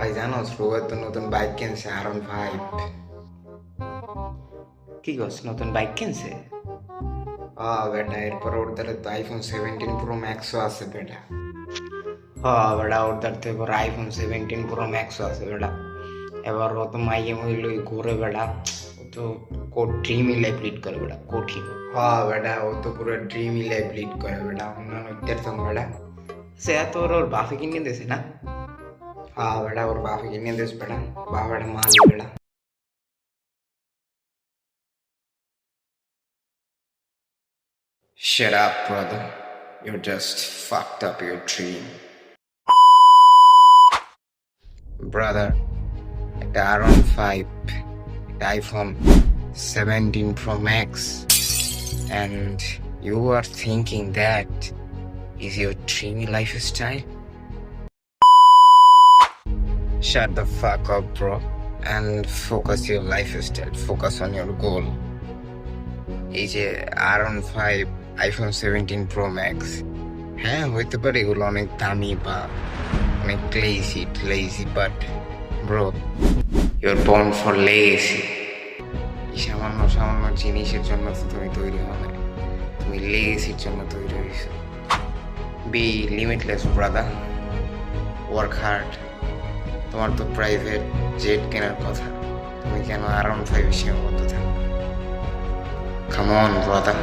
ভাই জানো রোহিত তো নতুন বাইক কিনছে R15। কি করছ নতুন বাইক কিনছে? বেটা এরপর ওর দ্বারা তো iPhone 17 Pro Max আছে বেটা। বেটা ওর তার তো এবার iPhone 17 Pro Max আছে বেটা। এবার ও তো মাইয়ে মহিল ঘুরে বেটা। ও তো ড্রিমই লাইফ লিড করে বেটা, কঠিন। বেটা ও তো পুরো ড্রিমি লাইফ লিড করে বেটা, অন্যান্য দেখতাম বেটা। সে এত ওর বাপে কিনে দিয়েছে না? বেটা ওর বাপে কিনে দিস বেটা, বাবাটা মালি বেটা। Shut up, brother. You just fucked up your dream. Brother, একটা R15, একটা iPhone 17 Pro Max, and you are thinking that is your dreamy lifestyle? Shut the fuck up, bro, and focus your lifestyle. Focus on your goal. এই যে R15 iPhone 17 Pro Max, হ্যাঁ হইতে পারে এগুলো অনেক দামি বা অনেক lazy, but bro your born for lazy. এই সামান্য সামান্য জিনিসের জন্য তো তুমি তৈরি হও না, তুমি লেজির জন্য তৈরি হয়েছো। Be limitless brother, work hard. তোমার তো প্রাইভেট জেট কেনার কথা, তুমি কেন R15 সীমাবদ্ধ থাকবে? Come on brother.